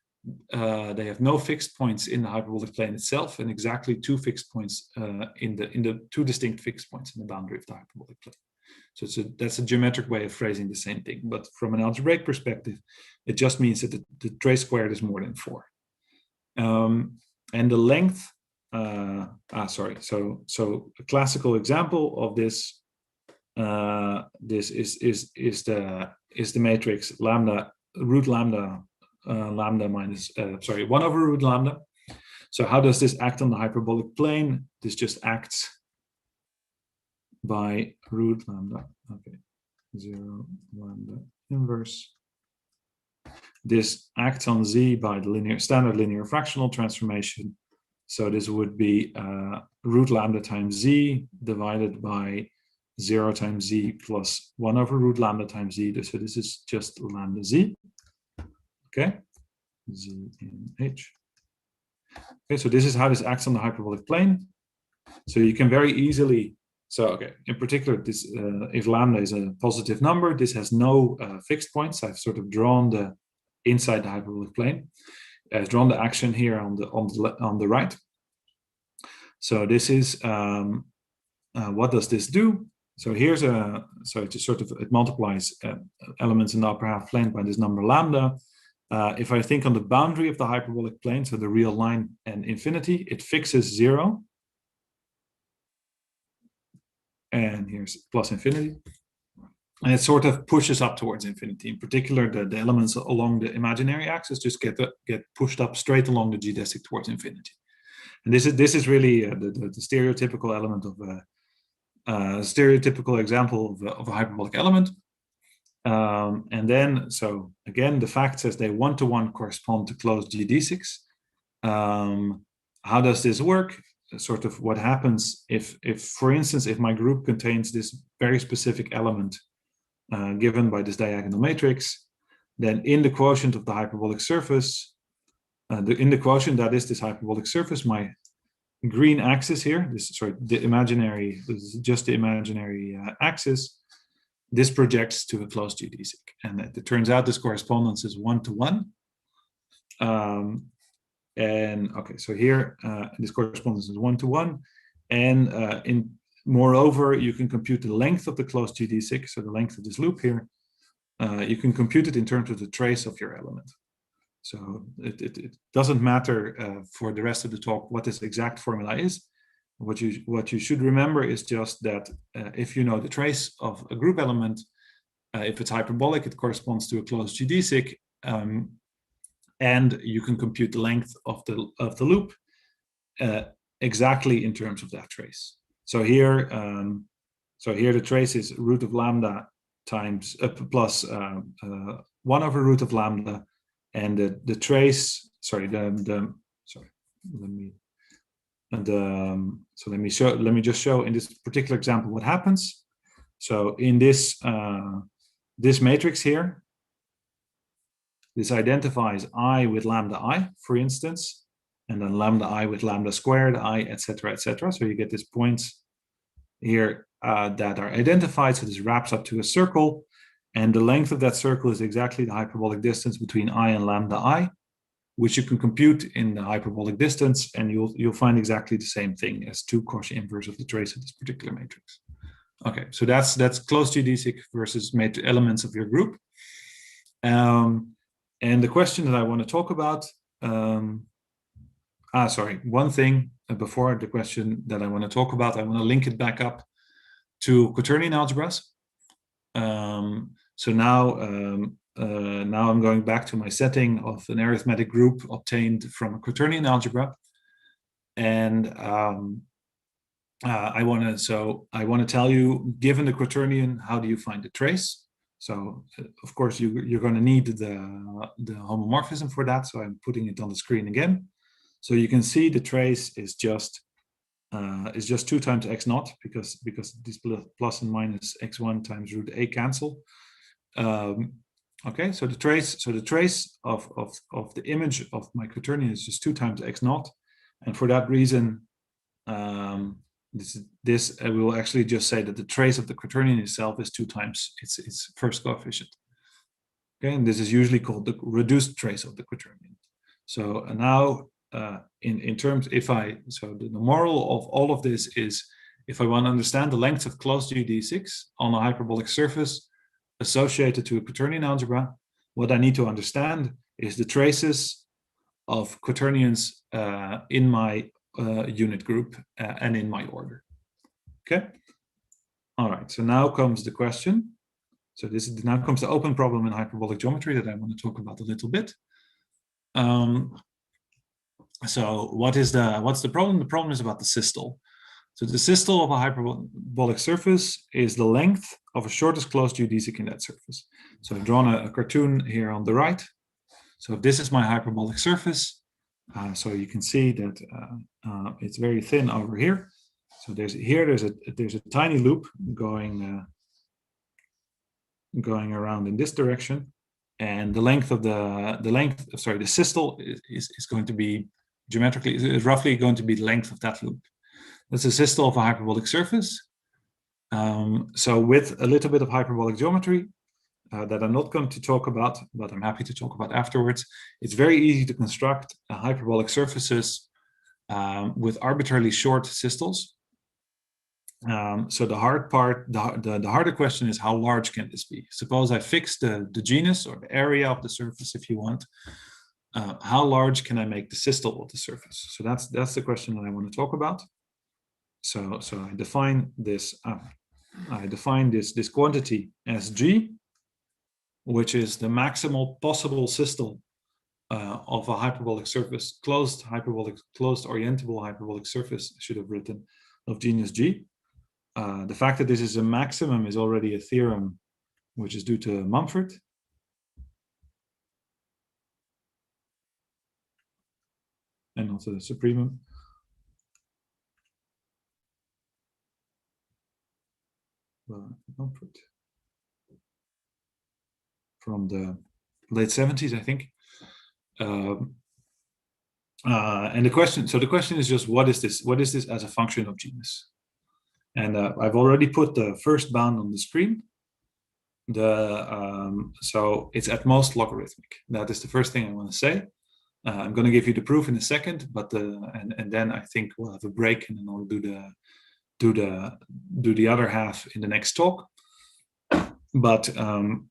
they have no fixed points in the hyperbolic plane itself, and exactly two fixed points in the two distinct fixed points in the boundary of the hyperbolic plane. So that's a geometric way of phrasing the same thing. But from an algebraic perspective, it just means that the trace squared is more than 4. And the length, so a classical example of this, this is the matrix lambda root lambda lambda minus 1 over root lambda. So how does this act on the hyperbolic plane? This just acts by root lambda. Okay, 0 lambda inverse. This acts on z by the standard linear fractional transformation. So this would be root lambda times z divided by 0 times z plus 1 over root lambda times z. So this is just lambda z. Okay, z in h. Okay, so this is how this acts on the hyperbolic plane. So you can very easily, so okay, in particular, this if lambda is a positive number, this has no fixed points. I've sort of drawn the inside the hyperbolic plane. I've drawn the action here on the right. So this is what does this do? So here's it multiplies elements in the upper half plane by this number lambda. If I think on the boundary of the hyperbolic plane, so the real line and infinity, it fixes 0. And here's plus infinity. And it sort of pushes up towards infinity. In particular, the elements along the imaginary axis just get pushed up straight along the geodesic towards infinity. And this is really the stereotypical element of stereotypical example of a hyperbolic element. And then, so again, the fact says they one-to-one correspond to closed geodesics. How does this work? Sort of what happens if, for instance, if my group contains this very specific element given by this diagonal matrix, then in the quotient of the hyperbolic surface, in the quotient that is this hyperbolic surface, my green axis here, this is just the imaginary axis. This projects to a closed geodesic, and it turns out this correspondence is 1-to-1. And okay, so here this correspondence is 1-to-1, and moreover, you can compute the length of the closed geodesic, so the length of this loop here. You can compute it in terms of the trace of your element. So it doesn't matter for the rest of the talk what this exact formula is. What you should remember is just that if you know the trace of a group element, if it's hyperbolic, it corresponds to a closed geodesic, and you can compute the length of the loop exactly in terms of that trace. So here the trace is root of lambda times plus 1 over root of lambda, and the trace. Sorry, let me just show in this particular example what happens. So in this this matrix here, this identifies I with lambda I, for instance, and then lambda I with lambda squared I, etc., etc. So you get these points here that are identified. So this wraps up to a circle, and the length of that circle is exactly the hyperbolic distance between I and lambda I, which you can compute in the hyperbolic distance, and you'll find exactly the same thing as 2 Cauchy inverse of the trace of this particular matrix. Okay, so that's closed geodesic versus elements of your group. And the question that I want to talk about, one thing before the question that I want to talk about, I want to link it back up to quaternion algebras. So now I'm going back to my setting of an arithmetic group obtained from a quaternion algebra, and I want to tell you, given the quaternion, how do you find the trace? So of course you're going to need the homomorphism for that. So I'm putting it on the screen again. So you can see the trace is just 2 times x naught because these plus and minus x1 times root a cancel. Okay, so the trace of the image of my quaternion is just 2 times x naught, and for that reason, we will actually just say that the trace of the quaternion itself is 2 times its first coefficient. Okay, and this is usually called the reduced trace of the quaternion. So now in terms, so the moral of all of this is, if I want to understand the length of closed geodesics on a hyperbolic surface associated to a quaternion algebra, what I need to understand is the traces of quaternions in my unit group and in my order. Okay. All right. So now comes the question. So now comes the open problem in hyperbolic geometry that I want to talk about a little bit. So what's the problem? The problem is about the systole. So the systole of a hyperbolic surface is the length of a shortest closed geodesic in that surface. So I've drawn a cartoon here on the right. So if this is my hyperbolic surface, so you can see that it's very thin over here. So there's a tiny loop going around in this direction, and the length of the systole is going to be geometrically is roughly going to be the length of that loop. That's a systole of a hyperbolic surface. So with a little bit of hyperbolic geometry that I'm not going to talk about, but I'm happy to talk about afterwards, it's very easy to construct hyperbolic surfaces with arbitrarily short systoles. So the hard part, the harder question is, how large can this be? Suppose I fix the genus or the area of the surface, if you want. How large can I make the systole of the surface? So that's the question that I want to talk about. So I define this. This quantity as G, which is the maximal possible systole of a hyperbolic surface, closed orientable hyperbolic surface. I should have written of genus G. The fact that this is a maximum is already a theorem which is due to Mumford. And also the supremum. Mumford. From the late 70s, I think. And the question is just, what is this? What is this as a function of genus? And I've already put the first bound on the screen. So it's at most logarithmic. That is the first thing I want to say. I'm going to give you the proof in a second, but and then I think we'll have a break, and then I'll do the other half in the next talk. But in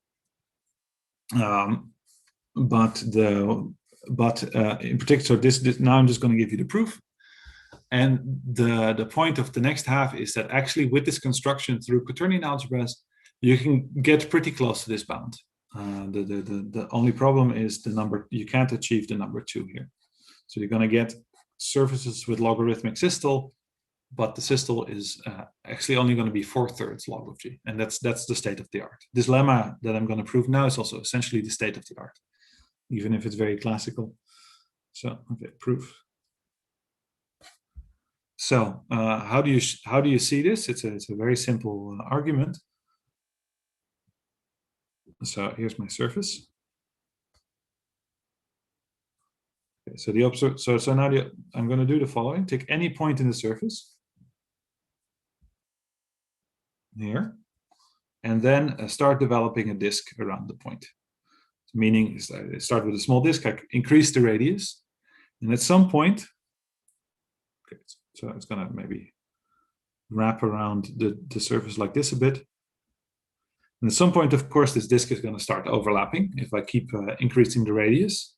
particular, this now I'm just going to give you the proof. And the point of the next half is that actually with this construction through quaternion algebras, you can get pretty close to this bound. The only problem is the number. You can't achieve the number 2 here. So you're going to get surfaces with logarithmic systole, but the systole is actually only going to be 4/3 log of G. And that's the state of the art. This lemma that I'm going to prove now is also essentially the state of the art, even if it's very classical. So, okay, proof. So how do you see this? It's a very simple argument. So here's my surface. Okay, so now I'm going to do the following: take any point in the surface here, and then start developing a disk around the point. Meaning, I start with a small disk, I increase the radius, and at some point, okay, so it's going to maybe wrap around the surface like this a bit. And at some point, of course, this disk is going to start overlapping if I keep increasing the radius.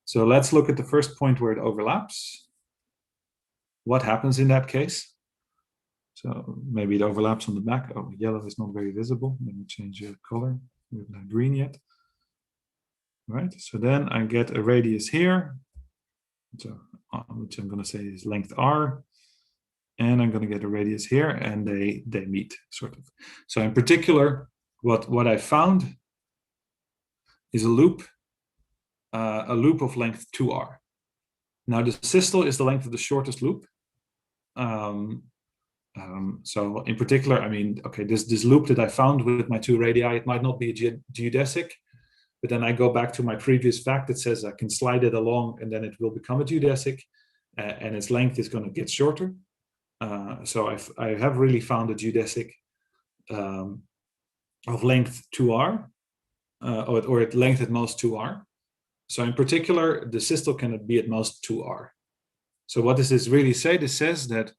So let's look at the first point where it overlaps. What happens in that case? So maybe it overlaps on the back. Oh, yellow is not very visible. Let me change the color. We haven't had green yet. Right. So then I get a radius here, so which I'm going to say is length R. And I'm going to get a radius here, and they meet, sort of. So in particular, what I found is a loop of length 2R. Now the systole is the length of the shortest loop. So in particular, I mean, okay, this loop that I found with my 2 radii, it might not be a geodesic, but then I go back to my previous fact that says I can slide it along, and then it will become a geodesic, and its length is going to get shorter. So I have really found a geodesic of length 2R, or at length at most 2R. So in particular, the systole can be at most 2R. So what does this really say? This says that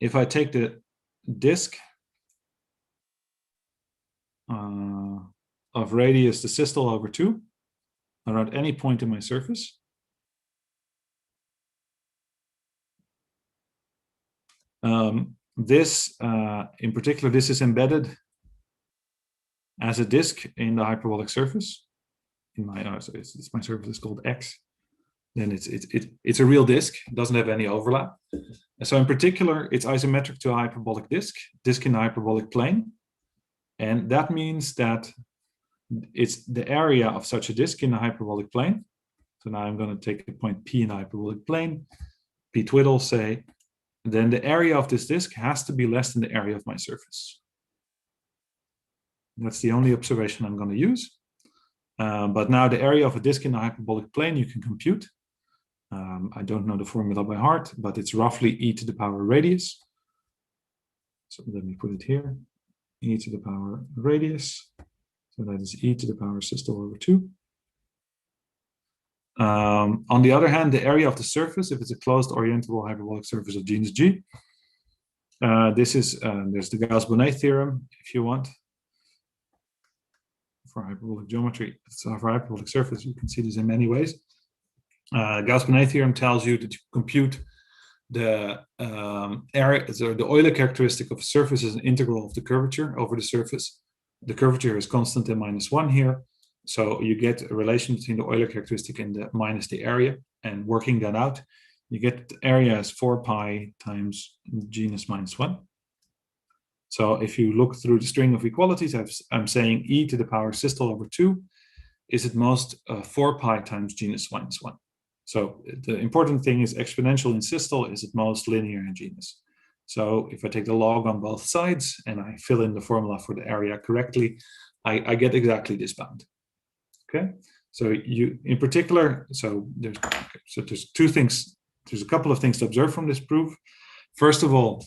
if I take the disk of radius the systole over 2 around any point in my surface, this in particular, this is embedded as a disk in the hyperbolic surface. In my my surface is called X. Then it's a real disk. It doesn't have any overlap. And so in particular, it's isometric to a hyperbolic disk in the hyperbolic plane. And that means that it's the area of such a disk in the hyperbolic plane. So now I'm going to take a point P in the hyperbolic plane, P twiddle, say, then the area of this disk has to be less than the area of my surface. That's the only observation I'm going to use. But now the area of a disk in the hyperbolic plane you can compute. I don't know the formula by heart, but it's roughly e to the power radius. So let me put it here, e to the power radius. So that is e to the power systole over 2. On the other hand, the area of the surface, if it's a closed orientable hyperbolic surface of genus G, this is, there's the Gauss-Bonnet theorem, if you want, for hyperbolic geometry. So for hyperbolic surface, you can see this in many ways. Gauss-Bonnet theorem tells you that you compute the area, so the Euler characteristic of a surface is an integral of the curvature over the surface. The curvature is constant in -1 here. So you get a relation between the Euler characteristic and the minus the area, and working that out, you get the area as 4 pi times genus -1. So if you look through the string of equalities, I'm saying e to the power systole over 2 is at most 4 pi times genus -1. So the important thing is exponential in systole is at most linear in genus. So if I take the log on both sides and I fill in the formula for the area correctly, I get exactly this bound. Okay, so you in particular, so there's two things. There's a couple of things to observe from this proof. First of all,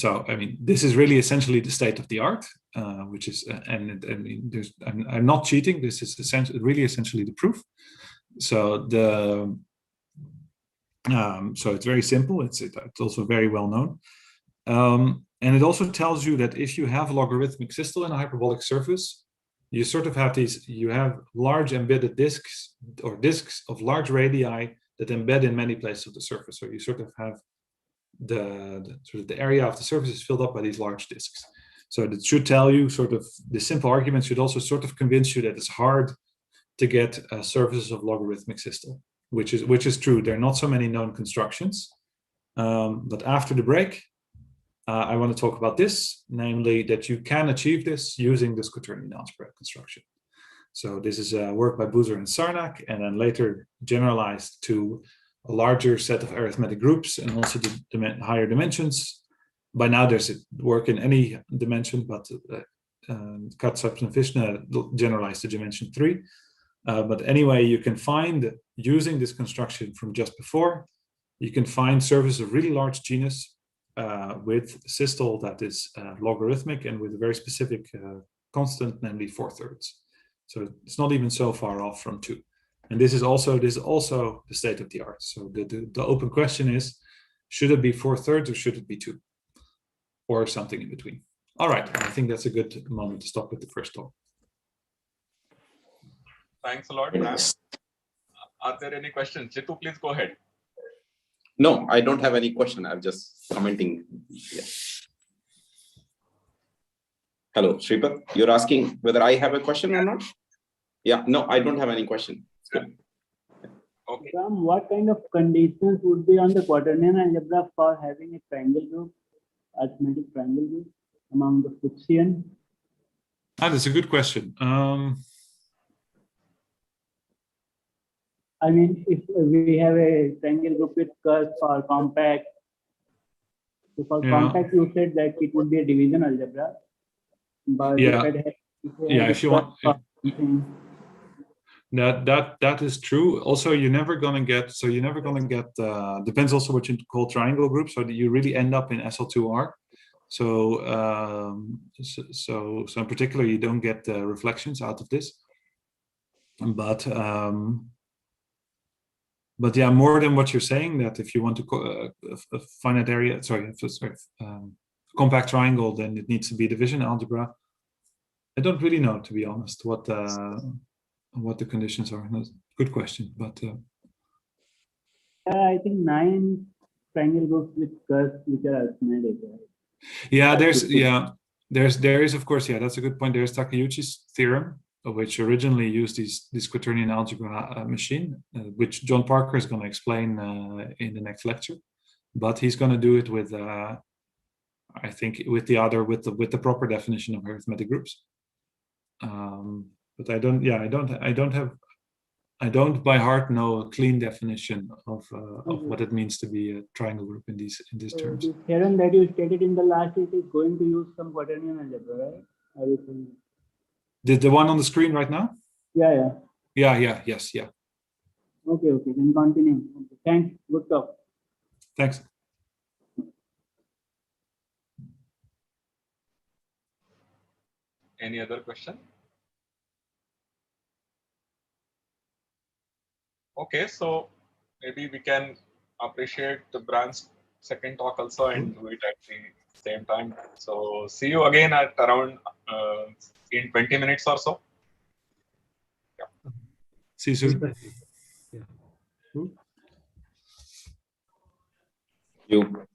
so I mean, this is really essentially the state of the art, which is, and I mean, I'm not cheating. This is essentially the proof. So so it's very simple. It's also very well known, and it also tells you that if you have logarithmic systole in a hyperbolic surface, you sort of have you have large embedded disks or disks of large radii that embed in many places of the surface. So you sort of have the area of the surface is filled up by these large disks. So that should tell you sort of the simple argument should also sort of convince you that it's hard to get surfaces of logarithmic systole, which is true. There are not so many known constructions, but after the break, I want to talk about this, namely that you can achieve this using this Quaternion algebra construction. So this is work by Boozer and Sarnak, and then later generalized to a larger set of arithmetic groups and also the higher dimensions. By now there's work in any dimension, but Katsap and Vishna generalized to dimension 3. But anyway, you can find, using this construction from just before, you can find surfaces of really large genus with systole that is logarithmic and with a very specific constant, namely 4/3. So it's not even so far off from 2. And this is also the state of the art. So the open question is, should it be 4/3 or should it be 2? Or something in between. All right, I think that's a good moment to stop with the first talk. Thanks a lot, Ram. Are there any questions? Chitu, please go ahead. No, I don't have any question. I'm just commenting. Yeah. Hello, Sripath. You're asking whether I have a question or not? Yeah, no, I don't have any question. Okay. Ram, what kind of conditions would be on the Quaternion algebra for having a triangle group, arithmetic triangle group among the Fuchsian? That's a good question. I mean, if we have a triangle group with curves or compact, so for compact, you said that it would be a division algebra. But if you want, that is true. Also, you're never gonna get. Depends also what you call triangle group. So that you really end up in SL2R. So in particular, you don't get reflections out of this. But yeah, more than what you're saying, that if you want to a finite area, compact triangle, then it needs to be division algebra. I don't really know, to be honest, what the conditions are. That's a good question, but I think 9 triangle groups with curves which are arithmetic. Right? yeah, there is of course, yeah, that's a good point. There's Takeuchi's theorem, which originally used this quaternion algebra machine, which John Parker is going to explain in the next lecture. But he's going to do it with, I think, with the proper definition of arithmetic groups. But I don't by heart know a clean definition of what it means to be a triangle group in these terms. The theorem that you stated in the last is going to use some quaternion algebra, right? The one on the screen right now? Yeah. Yes. Okay, then continue. Okay. Thanks. Good talk. Thanks. Any other question? Okay, so maybe we can appreciate the Bran's second talk also and do it at the same time. So see you again at around in 20 minutes or so. Yeah. See you soon. Yeah. You.